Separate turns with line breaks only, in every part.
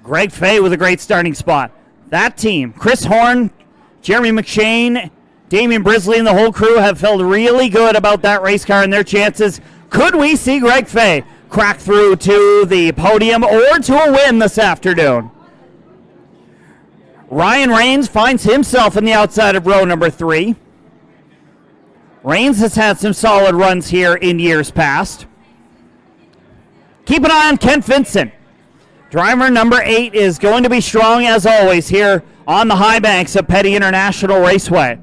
Greg Fay with a great starting spot. That team, Chris Horn, Jeremy McShane, Damian Brisley, and the whole crew have felt really good about that race car and their chances. Could we see Greg Fay crack through to the podium or to a win this afternoon? Ryan Rains finds himself in the outside of row number 3. Rains has had some solid runs here in years past. Keep an eye on Kent Vincent. Driver number 8 is going to be strong as always here on the high banks of Petty International Raceway.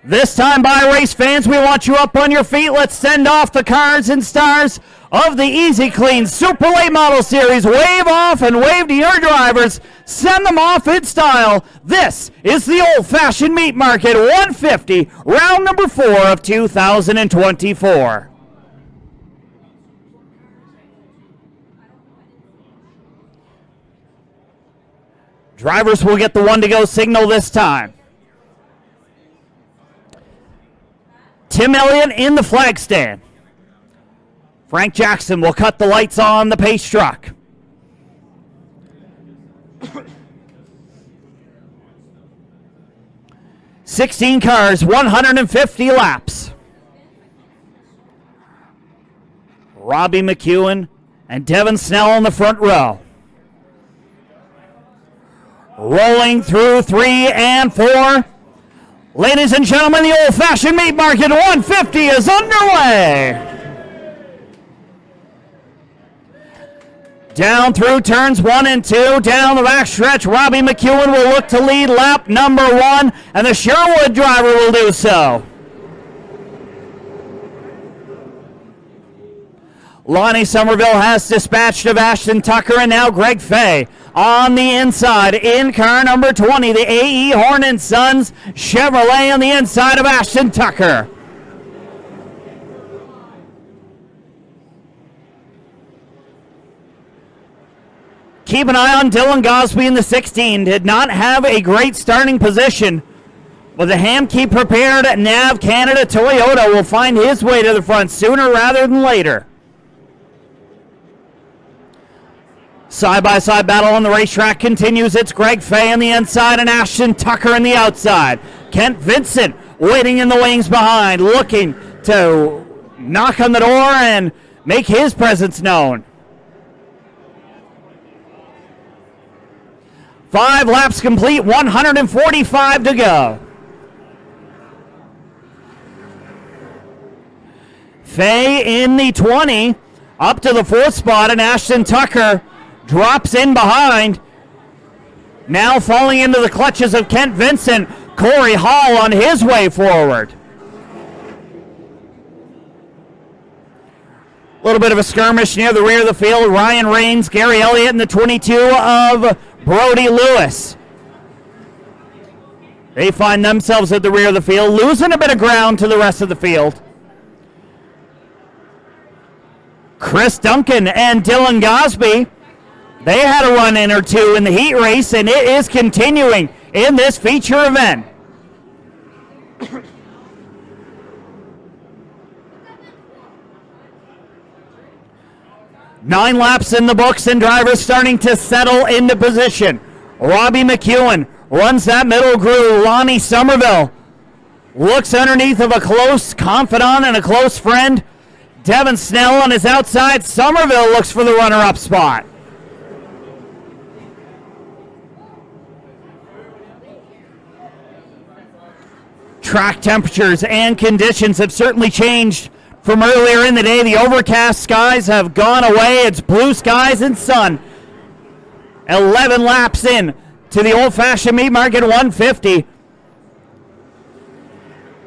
This time by race fans, we want you up on your feet. Let's send off the cars and stars of the Easy-Kleen Super Late Model Series. Wave off and wave to your drivers. Send them off in style. This is the Old-Fashioned Meat Market 150, round number 4 of 2024. Drivers will get the one-to-go signal this time. Tim Elliott in the flag stand. Frank Jackson will cut the lights on the pace truck. "16 cars, 150 laps. Robbie McEwen and Devin Snell in the front row. Rolling through 3 and 4. Ladies and gentlemen, the Old-Fashioned Meat Market 150 is underway. Down through turns 1 and 2, down the backstretch, Robbie McEwen will look to lead lap number 1, and the Sherwood driver will do so. Lonnie Somerville has dispatched of Ashton Tucker, and now Greg Fay on the inside in car number 20, the A.E. Horn & Sons Chevrolet on the inside of Ashton Tucker. Keep an eye on Dylan Gosby in the 16. Did not have a great starting position, but the Hamkey prepared Nav Canada Toyota will find his way to the front sooner rather than later. Side-by-side battle on the racetrack continues. It's Greg Fay on the inside and Ashton Tucker on the outside. Kent Vincent waiting in the wings behind, looking to knock on the door and make his presence known. 5 laps complete, 145 to go. Fay in the 20, up to the 4th spot, and Ashton Tucker drops in behind. Now falling into the clutches of Kent Vincent. Corey Hall on his way forward. A little bit of a skirmish near the rear of the field. Ryan Rains, Gary Elliott in the 22 of Brody Lewis. They find themselves at the rear of the field, losing a bit of ground to the rest of the field. Chris Duncan and Dylan Gosby, they had a run-in or two in the heat race, and it is continuing in this feature event. Nine laps in the books, and drivers starting to settle into position. Robbie McEwen runs that middle groove. Lonnie Somerville looks underneath of a close confidant and a close friend. Devin Snell on his outside. Somerville looks for the runner-up spot. Track temperatures and conditions have certainly changed from earlier in the day. The overcast skies have gone away. It's blue skies and sun. 11 laps in to the Old-Fashioned Meat Market 150.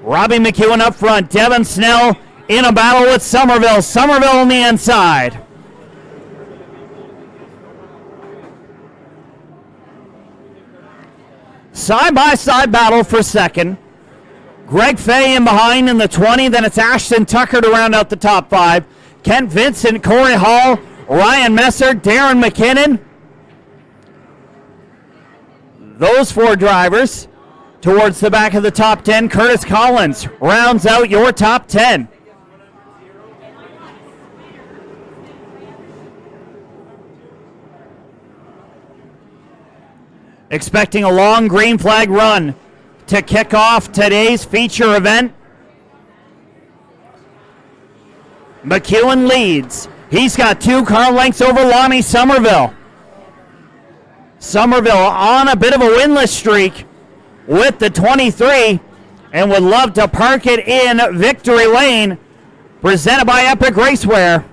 Robbie McEwen up front. Devin Snell in a battle with Somerville. Somerville on the inside. Side-by-side battle for second. Greg Fay in behind in the 20. Then it's Ashton Tucker to round out the top 5. Kent Vincent, Corey Hall, Ryan Messer, Darren McKinnon. Those 4 drivers Towards the back of the top 10, Curtis Collins rounds out your top 10. Expecting a long green flag run to kick off today's feature event. McEwen leads. He's got 2 car lengths over Lonnie Somerville. Somerville on a bit of a winless streak with the 23 and would love to park it in victory lane, presented by Epic Racewear.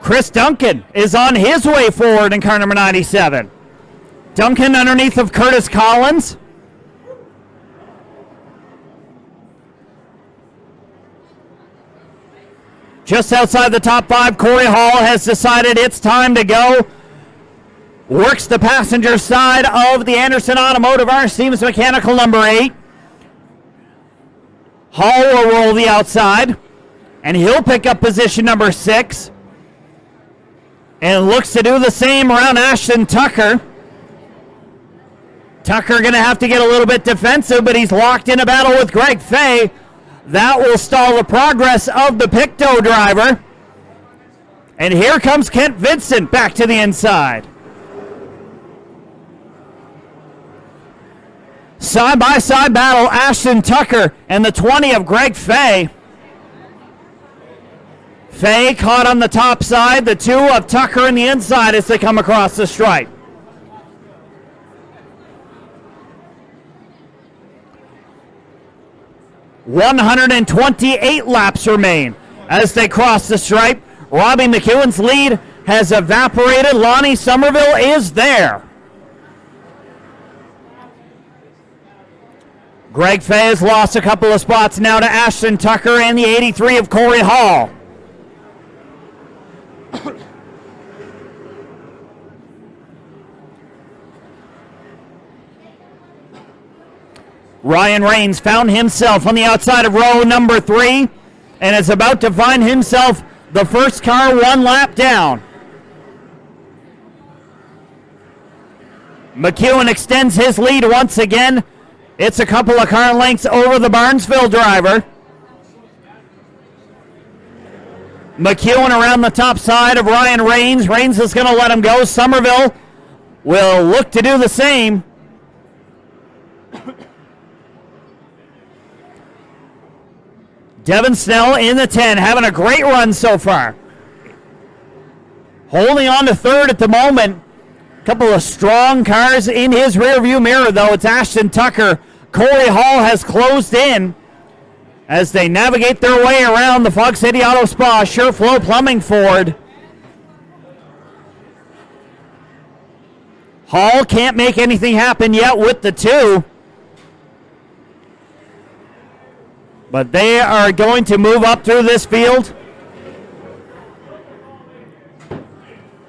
Chris Duncan is on his way forward in car number 97. Duncan underneath of Curtis Collins. Just outside the top 5, Corey Hall has decided it's time to go. Works the passenger side of the Anderson Automotive R. Stevens Mechanical number 8. Hall will roll the outside, and he'll pick up position number 6. And looks to do the same around Ashton Tucker. Tucker going to have to get a little bit defensive, but he's locked in a battle with Greg Fay. That will stall the progress of the Picto driver. And here comes Kent Vincent back to the inside. Side-by-side battle, Ashton Tucker and the 20 of Greg Fay. Fay caught on the top side, the 2 of Tucker on the inside as they come across the stripe. "128 laps remain as they cross the stripe. Robbie McEwen's lead has evaporated. Lonnie Somerville is there. Greg Fay has lost a couple of spots now to Ashton Tucker and the 83 of Corey Hall. Ryan Rains found himself on the outside of row number 3 and is about to find himself the first car 1 lap down. McEwen extends his lead once again. It's a couple of car lengths over the Barnesville driver. McEwen around the top side of Ryan Rains. Rains is going to let him go. Somerville will look to do the same. Devin Snell in the 10, having a great run so far. Holding on to third at the moment. A couple of strong cars in his rearview mirror, though. It's Ashton Tucker. Corey Hall has closed in as they navigate their way around the Fog City Auto Spa Sureflow Plumbing Ford. Hall can't make anything happen yet with the 2. But they are going to move up through this field.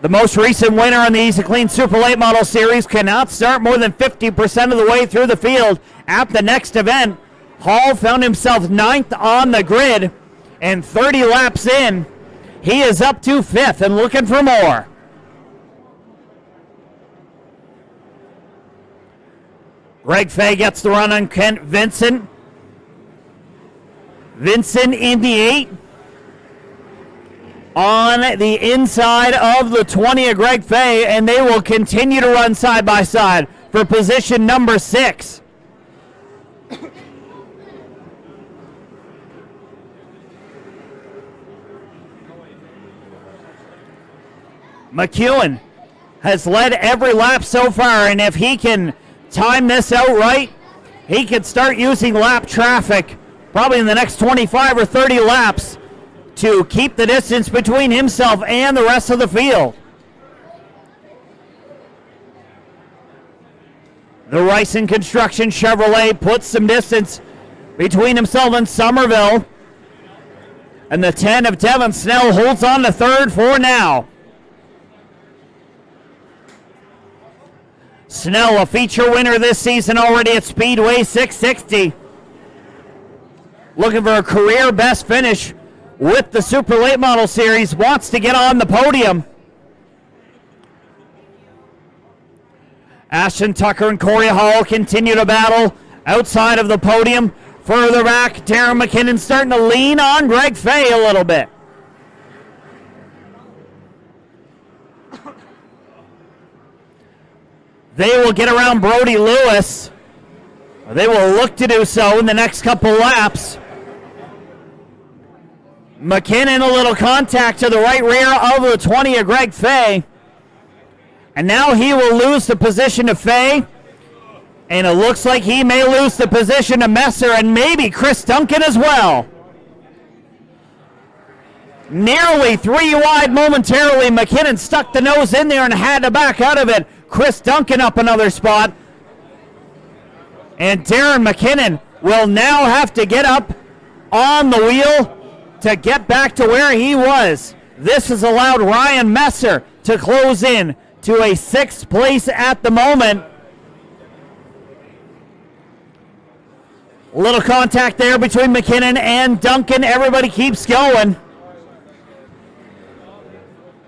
The most recent winner in the Easy-Kleen Super Late Model Series cannot start more than 50% of the way through the field at the next event. Hall found himself 9th on the grid, and 30 laps in, he is up to 5th and looking for more. Greg Fay gets the run on Kent Vincent. Vincent in the 8. On the inside of the 20 of Greg Fay, and they will continue to run side by side for position number 6. McEwen has led every lap so far, and if he can time this out right, he can start using lap traffic probably in the next 25 or 30 laps to keep the distance between himself and the rest of the field. The Ryson Construction Chevrolet puts some distance between himself and Somerville. And the 10 of Devin Snell holds on to third for now. Snell, a feature winner this season already at Speedway 660. Looking for a career best finish with the Super Late Model Series wants to get on the podium. Ashton Tucker and Corey Hall continue to battle outside of the podium. Further back, Darren McKinnon starting to lean on Greg Fay a little bit. They will get around Brody Lewis. They will look to do so in the next couple laps. McKinnon, a little contact to the right rear of the 20 of Greg Fay. And now he will lose the position to Fay. And it looks like he may lose the position to Messer and maybe Chris Duncan as well. Nearly 3 wide momentarily. McKinnon stuck the nose in there and had to back out of it. Chris Duncan up another spot. And Darren McKinnon will now have to get up on the wheel to get back to where he was. This has allowed Ryan Messer to close in to a 6th place at the moment. A little contact there between McKinnon and Duncan. Everybody keeps going.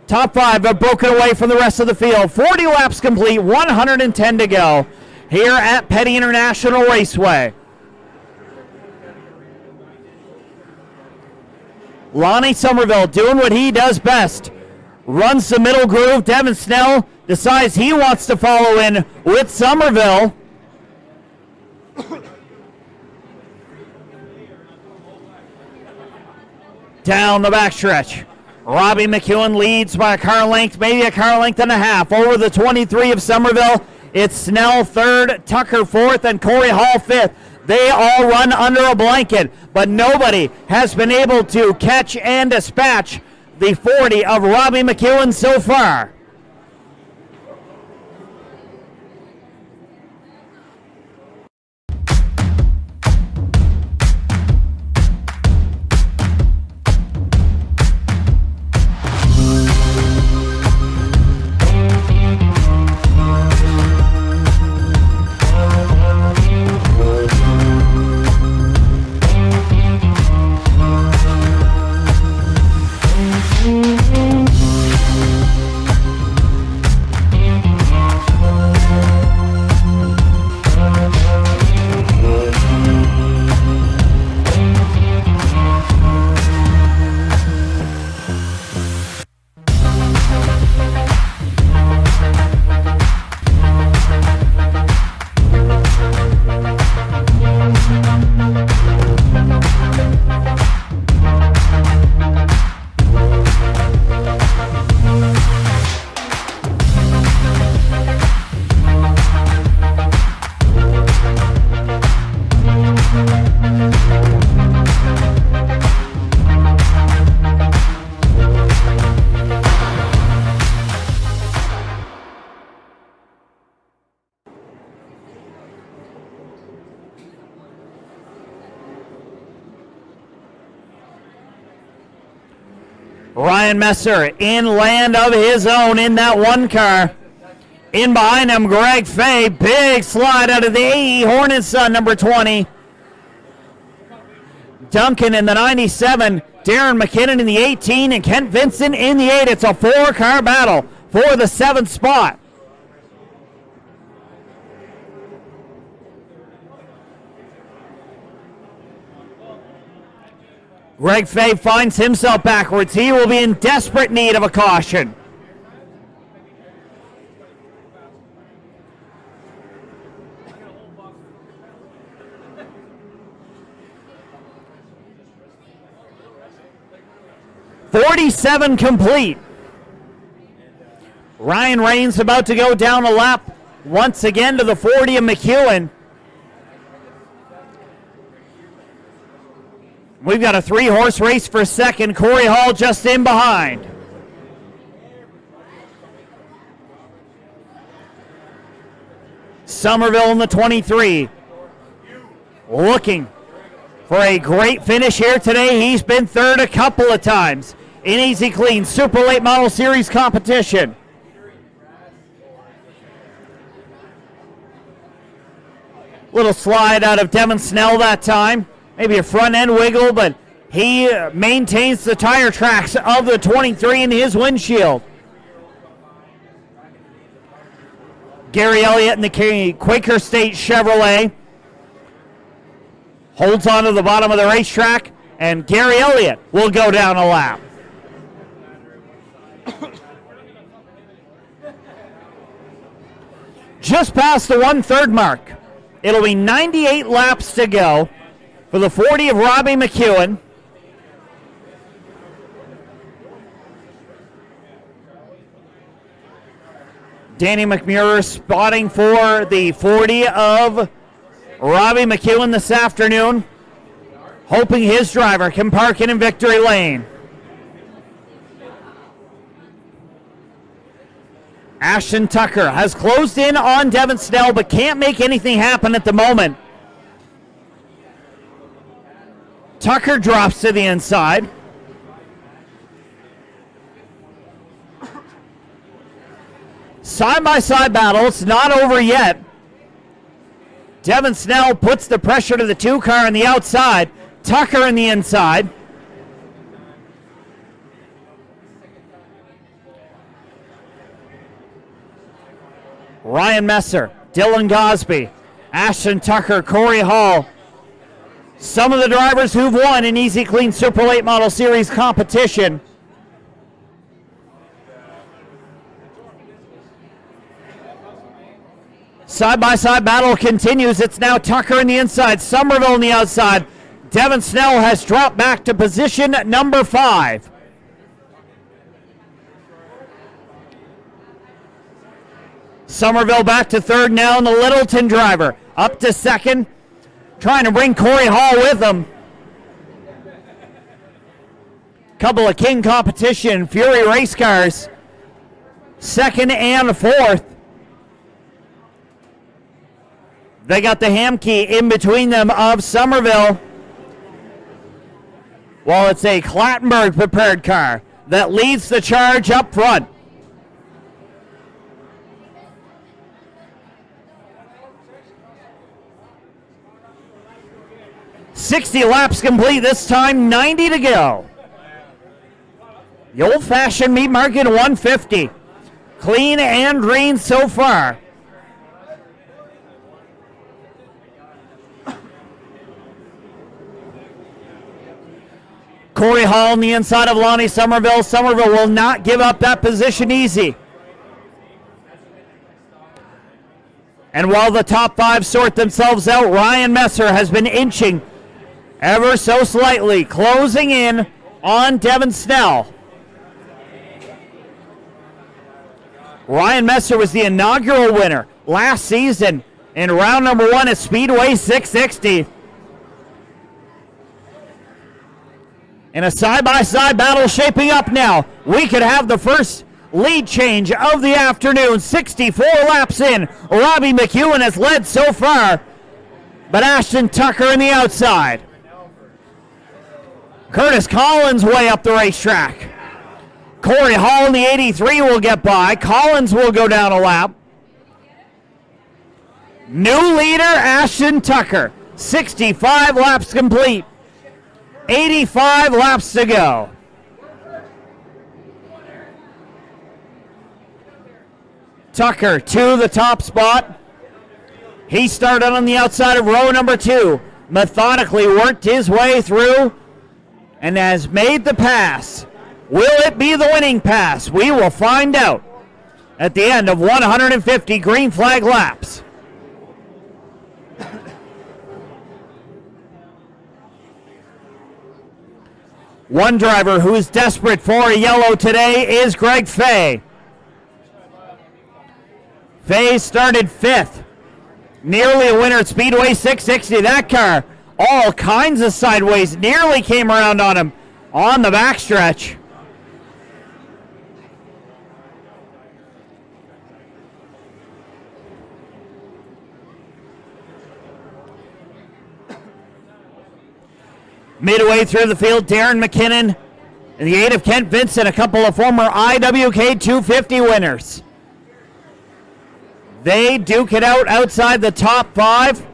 Top 5 have broken away from the rest of the field. 40 laps complete, 110 to go here at Petty International Raceway. Lonnie Somerville doing what he does best. Runs the middle groove. Devin Snell decides he wants to follow in with Somerville. Down the backstretch. Robbie McEwen leads by a car length, maybe a car length and a half. Over the 23 of Somerville, it's Snell 3rd, Tucker 4th, and Corey Hall 5th. They all run under a blanket, but nobody has been able to catch and dispatch the 40 of Robbie McEwen so far. Ryan Messer in land of his own in that one car. In behind him, Greg Fay. Big slide out of the AE Hornets son, number 20. Duncan in the 97. Darren McKinnon in the 18. And Kent Vincent in the 8. It's a 4-car battle for the 7th spot. Greg Fay finds himself backwards. He will be in desperate need of a caution. .47 complete. Ryan Rains about to go down a lap once again to the 40 of McEwen. We've got a 3-horse race for second. Corey Hall just in behind. Somerville in the 23. Looking for a great finish here today. He's been third a couple of times in Easy-Kleen Super Late Model Series competition. Little slide out of Devin Snell that time. Maybe a front end wiggle, but He maintains the tire tracks of the 23 in his windshield. Gary Elliott in the Quaker State Chevrolet holds on to the bottom of the racetrack, and Gary Elliott will go down a lap. Just past the 1/3 mark. It'll be 98 laps to go for the 40 of Robbie McEwen. Danny McMurray spotting for the 40 of Robbie McEwen this afternoon, hoping his driver can park in victory lane. Ashton Tucker has closed in on Devin Snell, but can't make anything happen at the moment. Tucker drops to the inside. Side-by-side battle, it's not over yet. Devin Snell puts the pressure to the 2 car on the outside, Tucker in the inside. Ryan Messer, Dylan Gosby, Ashton Tucker, Corey Hall. Some of the drivers who've won an Easy-Kleen Super Late Model Series competition. Side-by-side battle continues. It's now Tucker on the inside, Somerville on the outside. Devin Snell has dropped back to position number 5. Somerville back to 3rd now, and the Littleton driver up to 2nd, trying to bring Corey Hall with him. Couple of King competition, Fury race cars, 2nd and 4th. They got the Hamkey in between them of Somerville, while it's a Clattenburg prepared car that leads the charge up front. "60 laps complete this time, 90 to go." The old-fashioned meat market 150. Clean and green so far. Corey Hall on the inside of Lonnie Somerville. Somerville will not give up that position easy. And while the top 5 sort themselves out, Ryan Messer has been inching ever so slightly, closing in on Devin Snell. Ryan Messer was the inaugural winner last season in round number 1 at Speedway 660. In a side-by-side battle shaping up now, we could have the first lead change of the afternoon. 64 laps in. Robbie McEwen has led so far, but Ashton Tucker in the outside. Curtis Collins way up the racetrack. Corey Hall in the 83 will get by. Collins will go down a lap. New leader, Ashton Tucker. 65 laps complete. 85 laps to go. Tucker to the top spot. He started on the outside of row number 2. Methodically worked his way through and has made the pass. Will it be the winning pass? We will find out at the end of 150 green flag laps. One driver who is desperate for a yellow today is Greg Fay. Fay started 5th. Nearly a winner at Speedway 660. That car, all kinds of sideways, nearly came around on him on the backstretch. Midway through the field, Darren McKinnon and the 8 of Kent Vincent, a couple of former IWK 250 winners. They duke it out outside the top 5.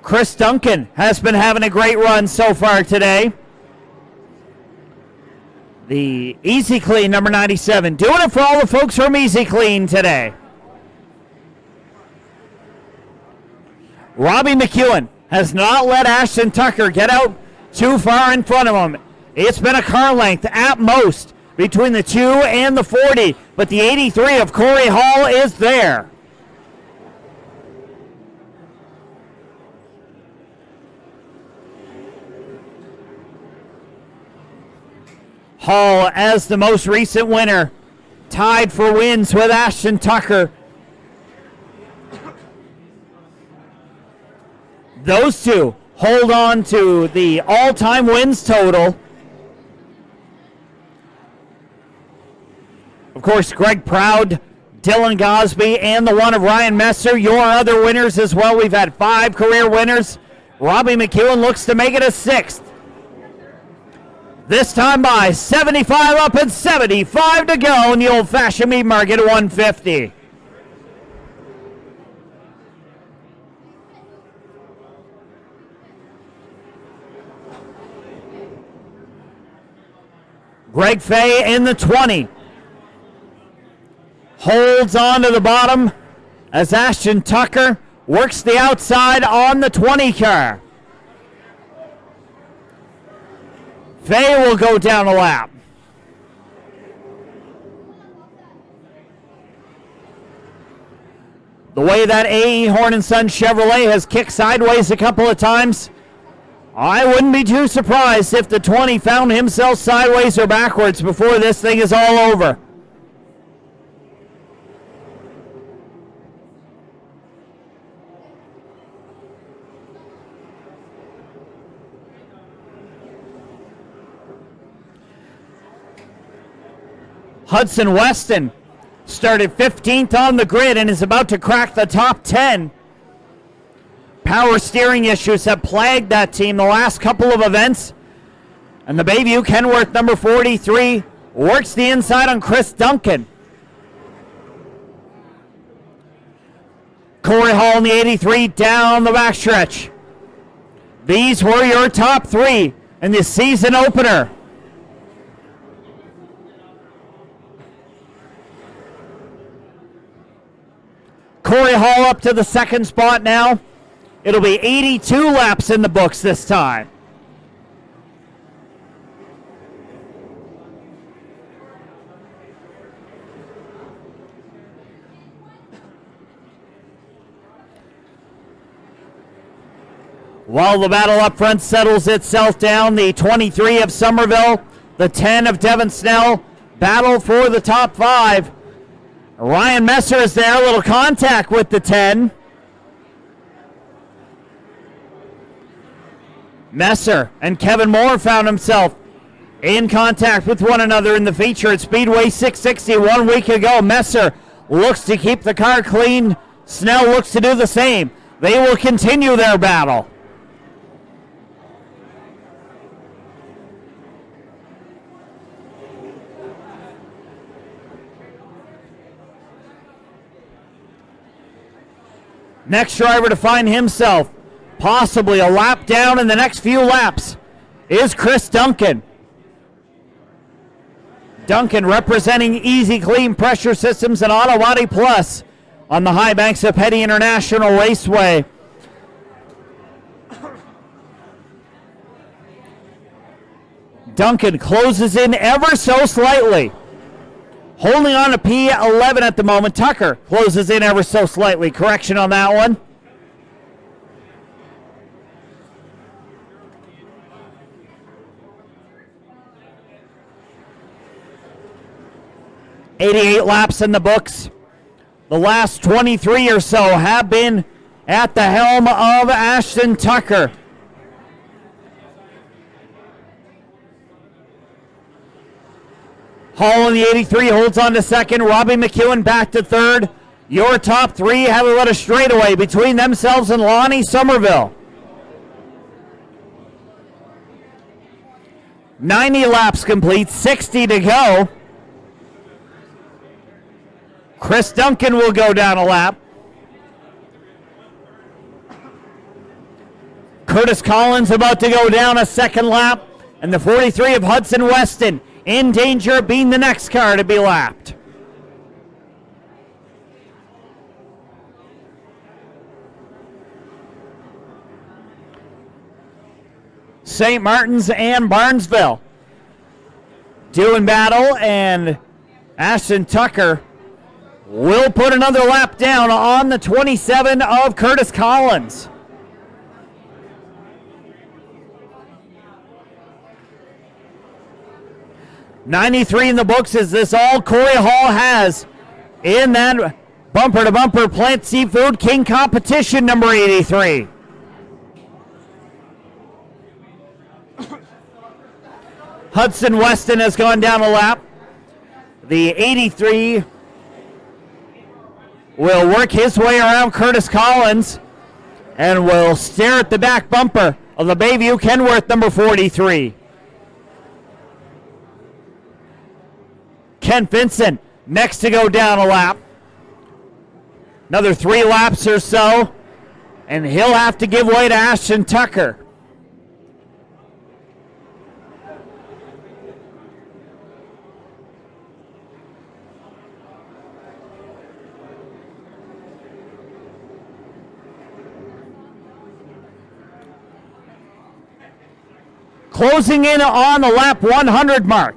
Chris Duncan has been having a great run so far today. The Easy-Kleen number 97. Doing it for all the folks from Easy-Kleen today. Robbie McEwen has not let Ashton Tucker get out too far in front of him. It's been a car length at most between the 2 and the 40, but the 83 of Corey Hall is there. Hall, as the most recent winner, tied for wins with Ashton Tucker. Those two hold on to the all-time wins total. Of course, Greg Proud, Dylan Gosby, and the one of Ryan Messer, your other winners as well. We've had 5 career winners. Robbie McEwen looks to make it a 6th. This time by 75 up and 75 to go in the old-fashioned meat market at 150. Greg Fay in the 20. Holds on to the bottom as Ashton Tucker works the outside on the 20 car. Fay will go down a lap. The way that A.E. Horn & Son Chevrolet has kicked sideways a couple of times, I wouldn't be too surprised if the 20 found himself sideways or backwards before this thing is all over. Hudson Weston started 15th on the grid and is about to crack the top 10. Power steering issues have plagued that team the last couple of events. And the Bayview Kenworth number 43 works the inside on Chris Duncan. Corey Hall in the 83 down the backstretch. These were your top 3 in the season opener. Corey Hall up to the 2nd spot now. It'll be 82 laps in the books this time. While the battle up front settles itself down, the 23 of Somerville, the 10 of Devin Snell, battle for the top 5. Ryan Messer is there, a little contact with the 10. Messer and Kevin Moore found himself in contact with one another in the feature at Speedway 660 1 week ago. Messer looks to keep the car clean. Snell looks to do the same. They will continue their battle. Next driver to find himself possibly a lap down in the next few laps is Chris Duncan. Duncan representing Easy-Kleen Pressure Systems and Auto Body Plus on the high banks of Petty International Raceway. Duncan closes in ever so slightly. Holding on to P11 at the moment. Tucker closes in ever so slightly. Correction on that one. .88 laps in the books. The last 23 or so have been at the helm of Ashton Tucker. Hall in the 83 holds on to 2nd. Robbie McEwen back to 3rd. Your top 3 have a little straightaway between themselves and Lonnie Somerville. 90 laps complete, 60 to go. Chris Duncan will go down a lap. Curtis Collins about to go down a second lap, and the 43 of Hudson Weston in danger of being the next car to be lapped. St. Martin's and Barnesville doing battle, and Ashton Tucker will put another lap down on the 27 of Curtis Collins. .93 in the books. Is this all Corey Hall has in that bumper-to-bumper Plant Seafood King competition, number 83? Hudson Weston has gone down a lap. The 83 will work his way around Curtis Collins and will stare at the back bumper of the Bayview Kenworth, number 43. Ken Vincent next to go down a lap. Another 3 laps or so, and he'll have to give way to Ashton Tucker. Closing in on the lap 100 mark.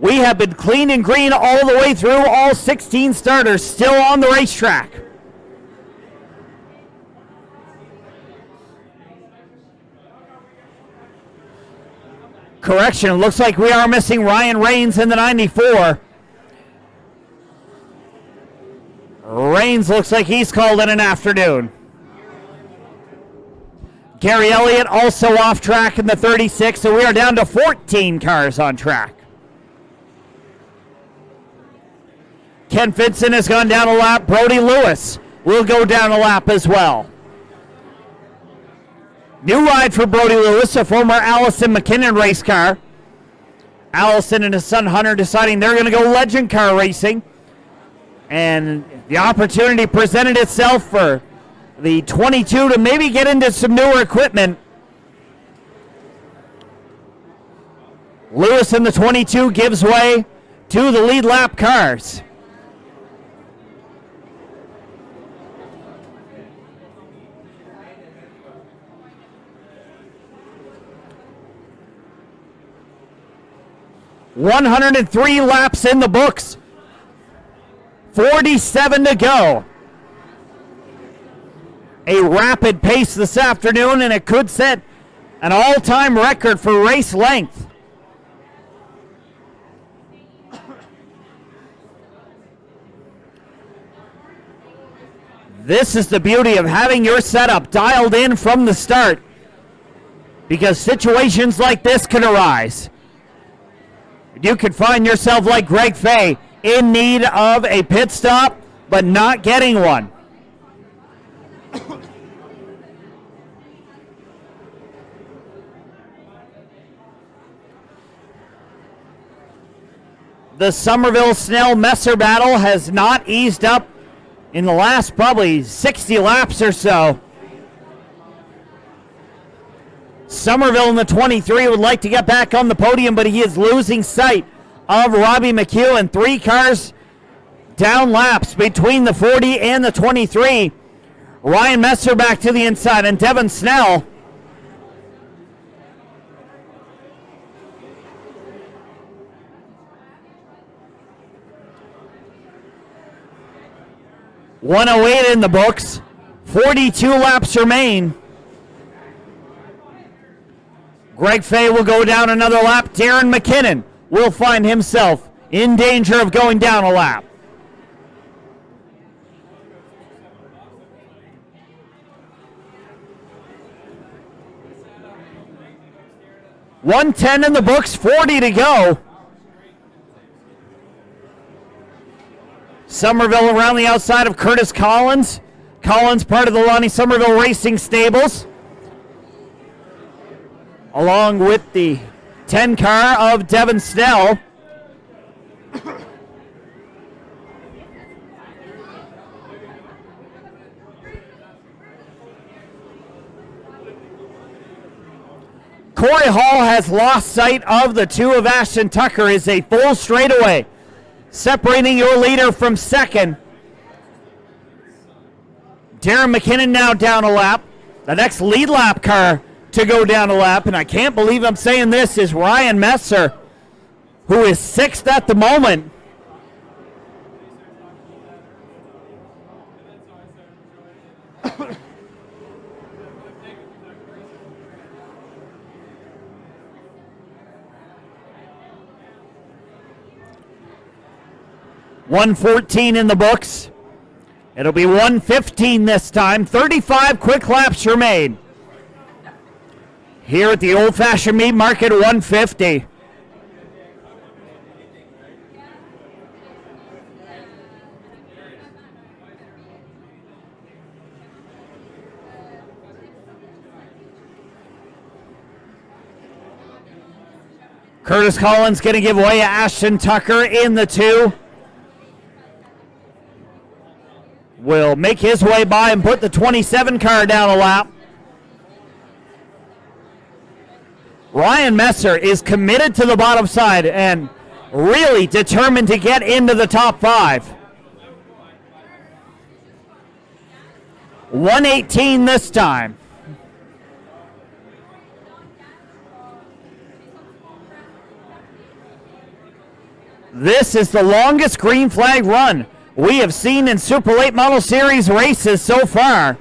We have been clean and green all the way through, all 16 starters still on the racetrack. Correction, it looks like we are missing Ryan Rains in the 94. Rains looks like he's called in an afternoon. Gary Elliott also off track in the 36, so we are down to 14 cars on track. Ken Vincent has gone down a lap. Brody Lewis will go down a lap as well. New ride for Brody Lewis, a former Allison McKinnon race car. Allison and his son Hunter deciding they're going to go legend car racing. And the opportunity presented itself for the 22 to maybe get into some newer equipment. Lewis in the 22 gives way to the lead lap cars. .103 laps in the books. 47 to go. A rapid pace this afternoon, and it could set an all-time record for race length. This is the beauty of having your setup dialed in from the start, because situations like this can arise. You could find yourself like Greg Fay in need of a pit stop, but not getting one. The Somerville-Snell-Messer battle has not eased up in the last probably 60 laps or so. Somerville in the 23 would like to get back on the podium, but he is losing sight of Robbie McHugh, 3 cars down laps between the 40 and the 23. Ryan Messer back to the inside, and Devin Snell .108 in the books. 42 laps remain. Greg Fay will go down another lap. Darren McKinnon will find himself in danger of going down a lap. .110 in the books, 40 to go. Somerville around the outside of Curtis Collins. Collins part of the Lonnie Somerville Racing Stables, along with the 10 car of Devin Snell. Corey Hall has lost sight of the 2 of Ashton Tucker. Is a full straightaway, separating your leader from second. Darren McKinnon now down a lap. The next lead lap car to go down a lap, and I can't believe I'm saying this, is Ryan Messer, who is 6th at the moment. $114 in the books. It'll be $115 this time. 35 quick laps are made. Here at the old-fashioned meat market, $150. Curtis Collins going to give way to Ashton Tucker in the 2. Will make his way by and put the 27 car down a lap. Ryan Messer is committed to the bottom side and really determined to get into the top 5. 118 this time. This is the longest green flag run we have seen in Super Late Model Series races so far.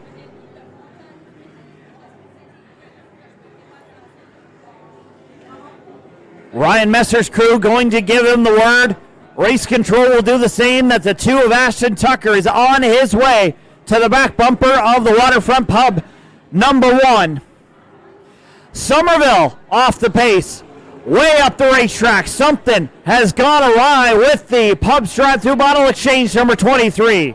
Ryan Messer's crew going to give him the word. Race control will do the same, that the 2 of Ashton Tucker is on his way to the back bumper of the Waterfront Pub number 1. Somerville off the pace. Way up the racetrack, something has gone awry with the Pub Strat through Bottle Exchange number 23.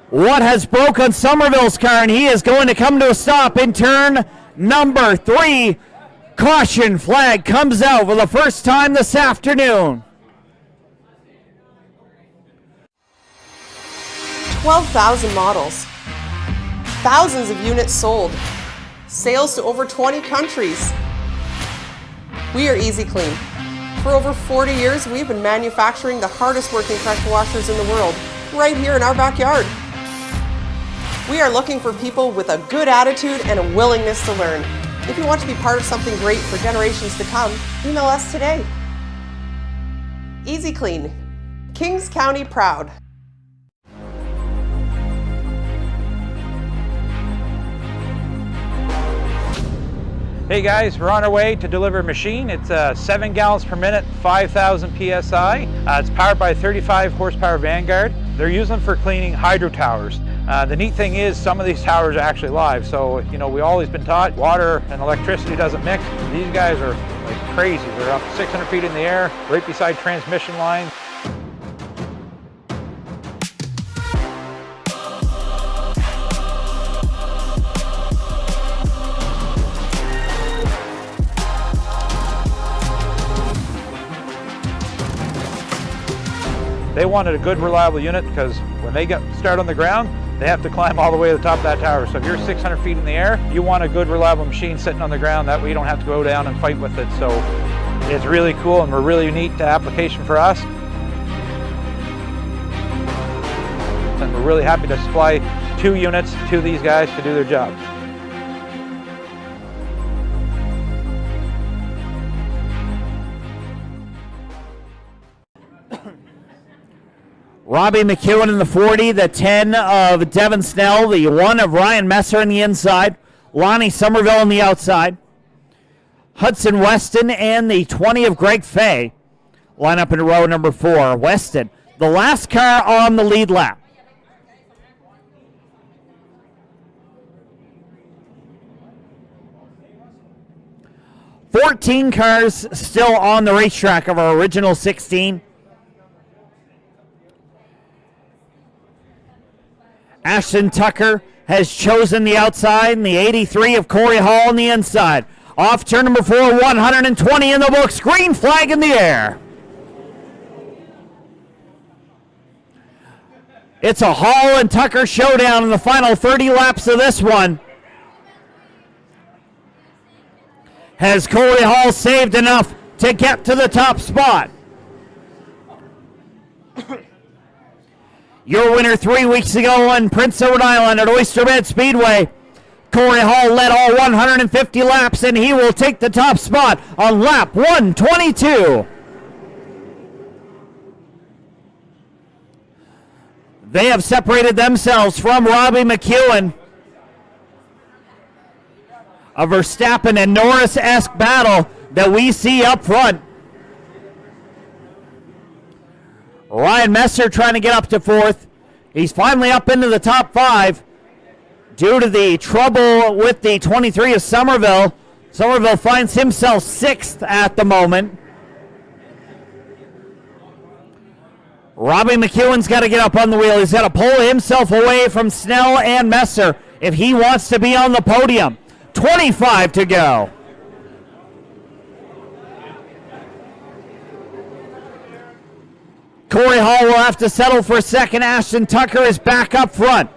What has broken Somerville's car, and he is going to come to a stop in turn number 3. Caution flag comes out for the first time this afternoon.
12,000 models, thousands of units sold, sales to over 20 countries. We are Easy-Kleen. For over 40 years, we've been manufacturing the hardest working pressure washers in the world, right here in our backyard. We are looking for people with a good attitude and a willingness to learn. If you want to be part of something great for generations to come, email us today. Easy-Kleen, Kings County proud.
Hey guys, we're on our way to deliver a machine. It's 7 gallons per minute, 5,000 PSI. It's powered by a 35 horsepower Vanguard. They're using for cleaning hydro towers. The neat thing is some of these towers are actually live. So, you know, we've always been taught water and electricity doesn't mix. These guys are like crazy. They're up 600 feet in the air, right beside transmission lines. They wanted a good, reliable unit because when they start on the ground, they have to climb all the way to the top of that tower. So if you're 600 feet in the air, you want a good, reliable machine sitting on the ground. That way you don't have to go down and fight with it. So it's really cool and a really neat application for us. And we're really happy to supply 2 units to these guys to do their job.
Robbie McEwen in the 40, the 10 of Devin Snell, the 1 of Ryan Messer on the inside, Lonnie Somerville on the outside, Hudson Weston and the 20 of Greg Fay line up in row number 4. Weston, the last car on the lead lap. $14 cars still on the racetrack of our original 16. Ashton Tucker has chosen the outside, and the 83 of Corey Hall on the inside. Off turn number 4, 120 in the books. Green flag in the air. It's a Hall and Tucker showdown in the final 30 laps of this one. Has Corey Hall saved enough to get to the top spot? Your winner 3 weeks ago on Prince Edward Island at Oyster Bed Speedway. Corey Hall led all 150 laps, and he will take the top spot on lap 122. They have separated themselves from Robbie McEwen. A Verstappen and Norris-esque battle that we see up front. Ryan Messer trying to get up to fourth. He's finally up into the top five due to the trouble with the 23 of Somerville. Somerville finds himself sixth at the moment. Robbie McEwen's got to get up on the wheel. He's got to pull himself away from Snell and Messer if he wants to be on the podium. 25 to go. Corey Hall will have to settle for second. Ashton Tucker is back up front.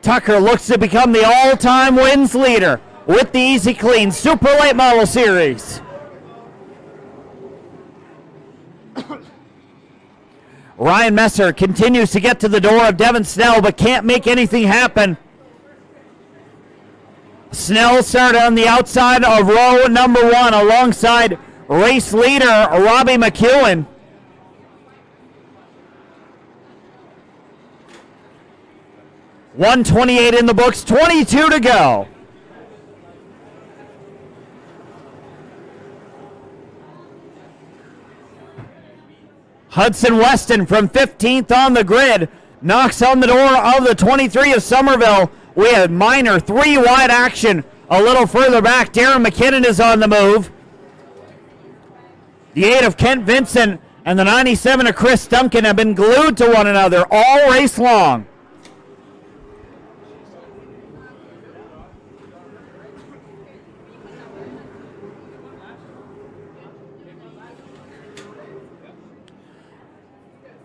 Tucker looks to become the all-time wins leader with the Easy-Kleen Super Late Model Series. Ryan Messer continues to get to the door of Devin Snell, but can't make anything happen. Snell started on the outside of row number one alongside race leader Robbie McEwen. .128 in the books, 22 to go. Hudson Weston from 15th on the grid knocks on the door of the 23 of Somerville. We had minor three-wide action a little further back. Darren McKinnon is on the move. The 8 of Kent Vincent and the 97 of Chris Duncan have been glued to one another all race long.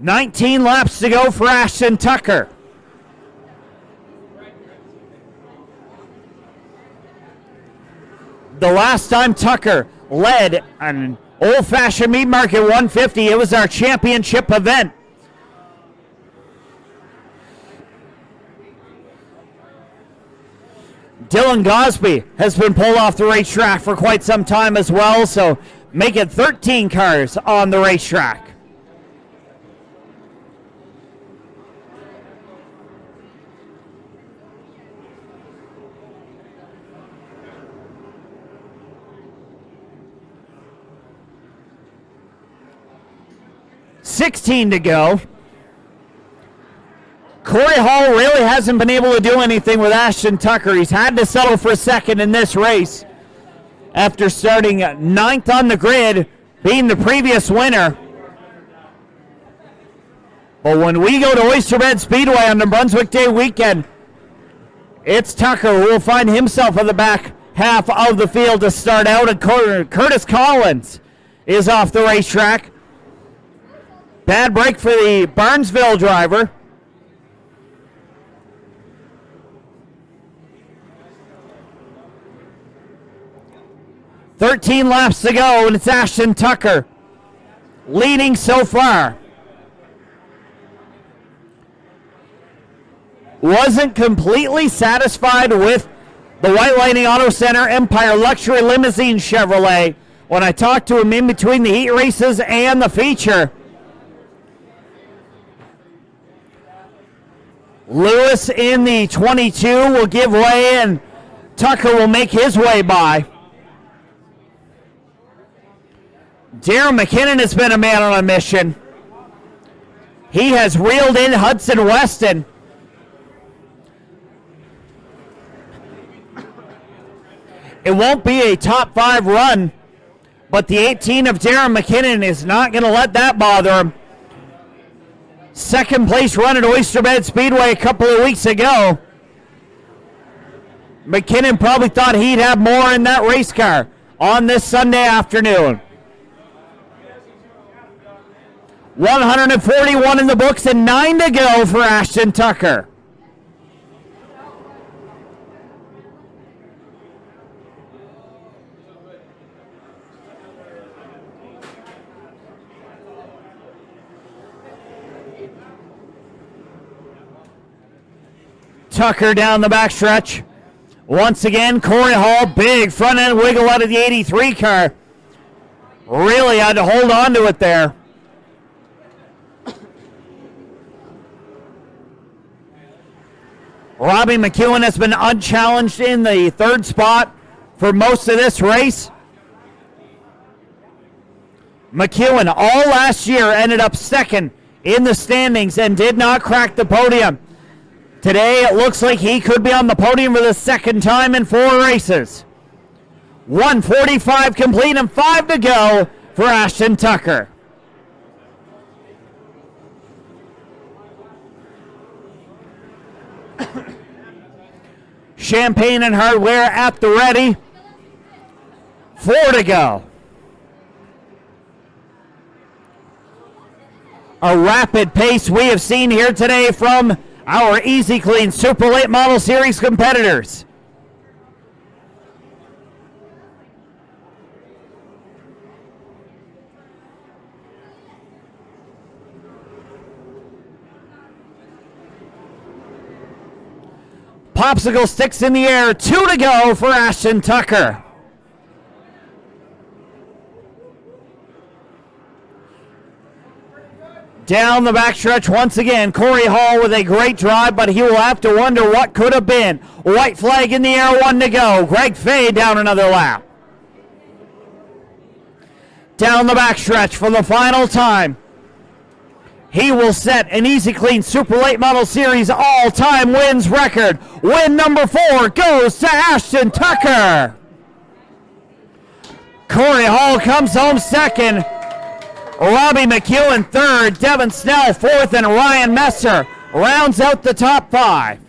.19 laps to go for Ashton Tucker. The last time Tucker led an old-fashioned meat market 150, it was our championship event. Dylan Gosby has been pulled off the racetrack for quite some time as well, so make it 13 cars on the racetrack. .16 to go. Corey Hall really hasn't been able to do anything with Ashton Tucker. He's had to settle for second in this race after starting ninth on the grid, being the previous winner. But when we go to Oyster Bed Speedway on the Brunswick Day weekend, it's Tucker who will find himself on the back half of the field to start out. And Curtis Collins is off the racetrack. Bad break for the Barnesville driver. .13 laps to go, and it's Ashton Tucker leading so far. Wasn't completely satisfied with the White Lightning Auto Center Empire Luxury Limousine Chevrolet when I talked to him in between the heat races and the feature. Lewis in the 22 will give way, and Tucker will make his way by. Darren McKinnon has been a man on a mission. He has reeled in Hudson Weston. It won't be a top five run, but the 18 of Darren McKinnon is not going to let that bother him. Second place run at Oyster Bed Speedway a couple of weeks ago. McKinnon probably thought he'd have more in that race car on this Sunday afternoon. 141 in the books and 9 to go for Ashton Tucker. Tucker down the backstretch. Once again, Corey Hall, big front end wiggle out of the 83 car. Really had to hold on to it there. Robbie McEwen has been unchallenged in the third spot for most of this race. McEwen all last year ended up second in the standings and did not crack the podium. Today it looks like he could be on the podium for the second time in 4 races. 1:45 complete and 5 to go for Ashton Tucker. Champagne and Hardware at the ready. 4 to go. A rapid pace we have seen here today from our Easy-Kleen Super Late Model Series competitors. Popsicle sticks in the air, 2 to go for Ashton Tucker. Down the backstretch once again, Corey Hall with a great drive, but he will have to wonder what could have been. White flag in the air, 1 to go. Greg Fay down another lap. Down the backstretch for the final time. He will set an Easy-Kleen Super Late Model Series all-time wins record. Win number 4 goes to Ashton Tucker. Corey Hall comes home second. Robbie McEwen third, Devin Snell fourth, and Ryan Messer rounds out the top 5.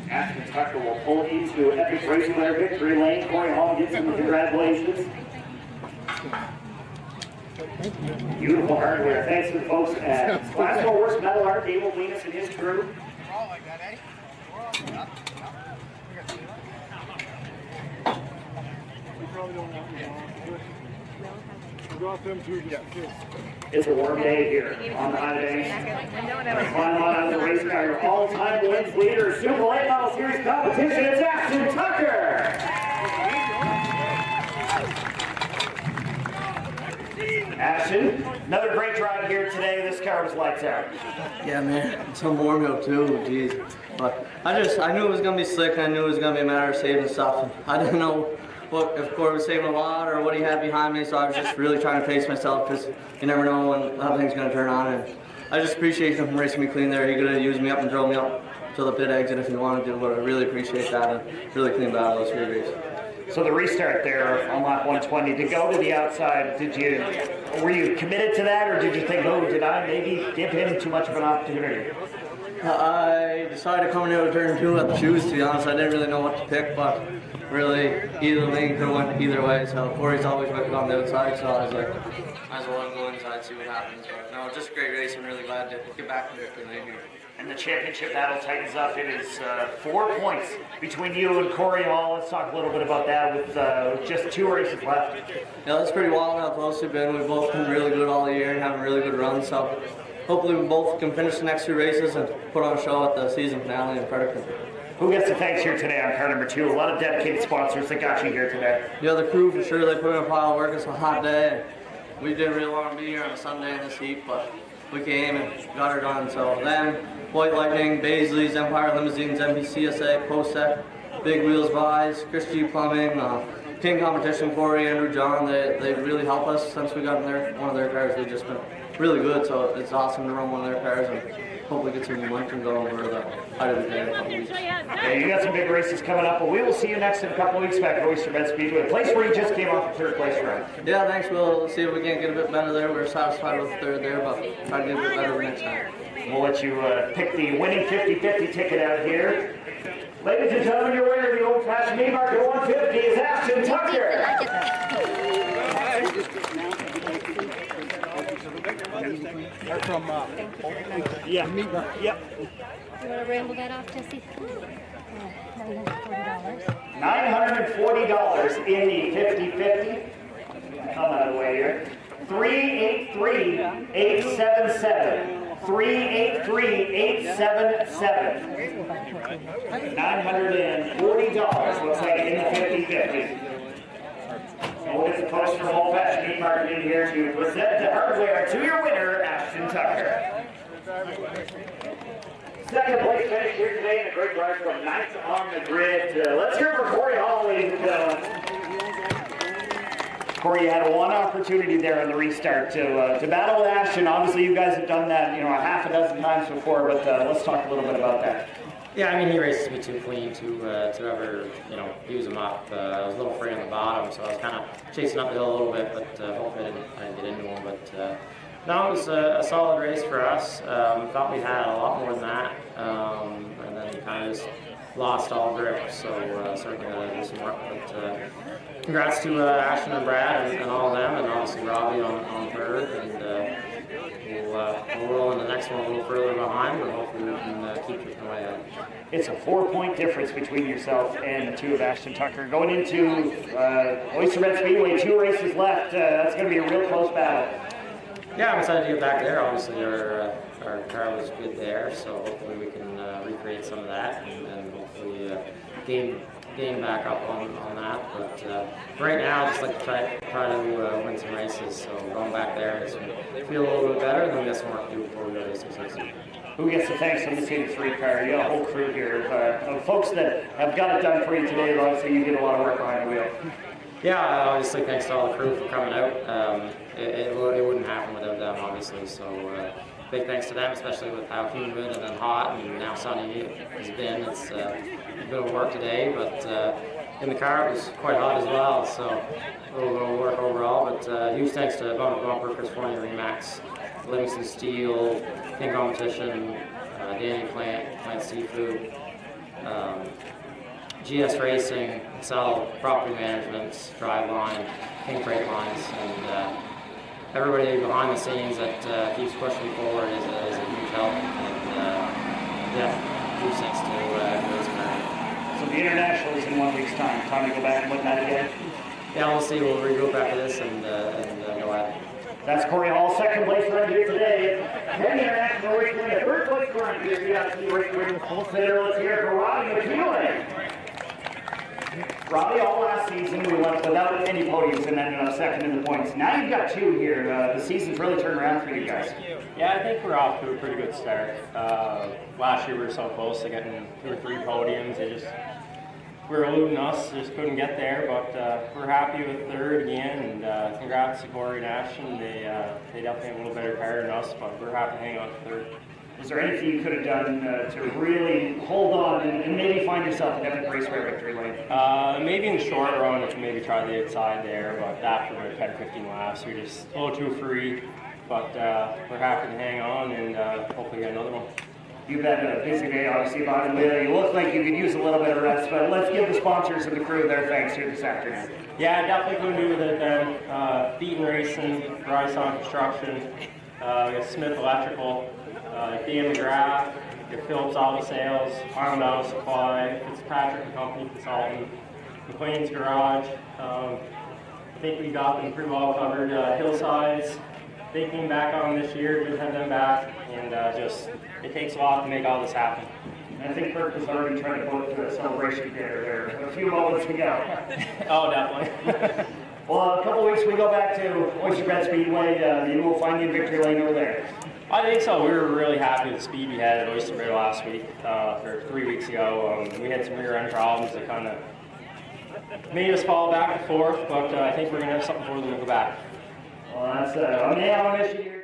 Ashton Tucker will pull into Epic Raceway victory lane. Corey Hall gets some congratulations. Beautiful hardware. Thanks to the folks at Class 4 Worst Metal Art, Abel Venus and his crew. It's a warm day here on the high banks. Final out of the race car, your all-time wins leader, Super Late Model Series competition. It's Ashton Tucker. Ashton, another great drive here today. This car was lights out.
Yeah, man, it's a warm hill too, jeez. But I knew it was gonna be slick, and I knew it was gonna be a matter of saving stuff. And I didn't know if Corey was saving a lot or what he had behind me, so I was just really trying to pace myself because you never know when everything's gonna turn on. And I just appreciate him racing me clean there. He could have used me up and drove me up to the pit exit if he wanted to, but I really appreciate that and really clean battle those 3 races.
So the restart there on lap 120, to go to the outside, were you committed to that, or did you think, oh, did I maybe give him too much of an opportunity?
I decided coming out of turn 2 at the shoes, to be honest. I didn't really know what to pick, but really either lane could have went either way. So Corey's always went on the outside, so I was like, might as well go inside, see what happens. But no, just a great race. I'm really glad to get back in the lane here.
And the championship battle tightens up. It is 4 points between you and Corey Hall. Let's talk a little bit about that with just 2 races left.
Yeah, that's pretty wild how close we've been. We've both been really good all year and having really good runs. So hopefully we both can finish the next 2 races and put on a show at the season finale in Fredericton.
Who gets the thanks here today on car number 2? A lot of dedicated sponsors that got you here today.
Yeah, the crew for sure. They put in a pile of work. It's a hot day. We didn't really want to be here on a Sunday in this heat, but we came and got her done. So them, White Lightning, Baisley's, Empire Limousines, MBCSA, POSEC, Big Wheels Vise, Chris G Plumbing, King Competition, Corey, Andrew, John, they really help us since we got in one of their cars. They've just been really good, so it's awesome to run one of their cars and hopefully get some momentum going over the IWJ in a couple weeks.
Okay, you got some big races coming up, but we will see you next in a couple weeks back at Oyster Bend Speedway, a place where you just came off the 3rd place round.
Yeah, thanks. We'll see if we can get a bit better there. We're satisfied with 3rd there, but try to get a bit better next time.
We'll let you pick the winning 50-50 ticket out here. Ladies and gentlemen, your winner of the old-fashioned meat market 150 is Ashton Tucker.
They're from
Yeah. Yep.
You want to ramble that off, Jesse?
$940 in the 50-50. Come out of the way here. 383-877. 383-877. $940 looks like in the 50-50. We'll get the folks from Old Fashioned Meat Market in here to present the hardware to your winner, Ashton Tucker. Second place finish here today in a great ride from ninth on the grid. Let's hear it for Corey Hall, ladies and gentlemen. Corey, you had one opportunity there on the restart to battle with Ashton. Obviously, you guys have done that, a half a dozen times before, but let's talk a little bit about that.
Yeah, I mean, he races me too clean to ever, use him up. I was a little free on the bottom, so I was kind of chasing up the hill a little bit, but hopefully I didn't get into him. But no, it was a solid race for us. Thought we had a lot more than that, and then we kind of just lost all grip, so certainly got to do some work. But congrats to Ashton and Brad and all of them, and obviously Robbie on 3rd, and we'll roll in the next one a little further behind, but hopefully we can keep chipping away at it.
It's a 4-point difference between yourself and the 2 of Ashton Tucker. Going into Oyster Bend Speedway, 2 races left. That's going to be a real close battle.
Yeah, I'm excited to get back there. Obviously, our car was good there, so hopefully we can recreate some of that and hopefully gain back up on that. But right now, I just like to try to win some races. So going back there, just feel a little bit better, and then we got some work to do before we go to 660.
Who gets the thanks from the C3 car? You got a whole crew here of folks that have got it done for you today. Obviously, you did a lot of work behind the wheel.
Yeah, obviously, thanks to all the crew for coming out. It wouldn't happen without them, obviously. So big thanks to them, especially with how humid and then hot and now sunny it has been. It's a bit of work today, but in the car it was quite hot as well. So a little bit of work overall, but huge thanks to Bumper Bumper, Chris Forney, Remax, Livingston Steel, King Competition, Danny Plant Seafood, GS Racing, Excel Property Management, Driveline, King Freight Lines, and everybody behind the scenes that keeps pushing forward is a huge help. And huge thanks to everybody's married.
So the International is in 1 week's time. Time to go back and look at it again?
Yeah, we'll see. We'll regroup after this and go at it.
That's Corey Hall, 2nd place run here today. Petty International Raceway, the 3rd place run here. We got to see Raceway. Let's hear it for Robbie McEwen. Robbie, all last season we went without any podiums and ended up 2nd in the points. Now you've got 2 here. The season's really turned around for you guys.
Yeah, I think we're off to a pretty good start. Last year we were so close to getting 2 or 3 podiums. They just were eluding us, just couldn't get there. But we're happy with 3rd again, and congrats to Corey and Ashton. They definitely have a little better car than us, but we're happy to hang on to 3rd.
Was there anything you could have done to really hold on and maybe find yourself an epic raceway victory lane?
Maybe in the short run, if we maybe try the outside there, but after about 10-15 laps, we just a little too free. But we're happy to hang on and hopefully get another one.
You've had a busy day, obviously, behind the wheel. You look like you could use a little bit of rest, but let's give the sponsors and the crew their thanks here this afternoon.
Yeah, definitely couldn't do without them. Beaton Racing, Bryson Construction, we got Smith Electrical, Dan McGrath, Phillips Auto Sales, Armed Auto Supply, Fitzpatrick and Company Consultant, McLean's Garage. I think we got them pretty well covered. Hillsides, they came back on this year, good to have them back, and just it takes a lot to make all this happen.
I think Kirk was already trying to book the celebration dinner there. A few moments to go.
Oh, definitely.
Well, a couple of weeks we go back to Oyster Bed Speedway. Maybe we'll find you in victory lane over there.
I think so. We were really happy with the speed we had at Oyster Bay last week, or 3 weeks ago. We had some rear end problems that kind of made us fall back and forth, but I think we're going to have something for them to go back.
Well, that's a nail on issue here.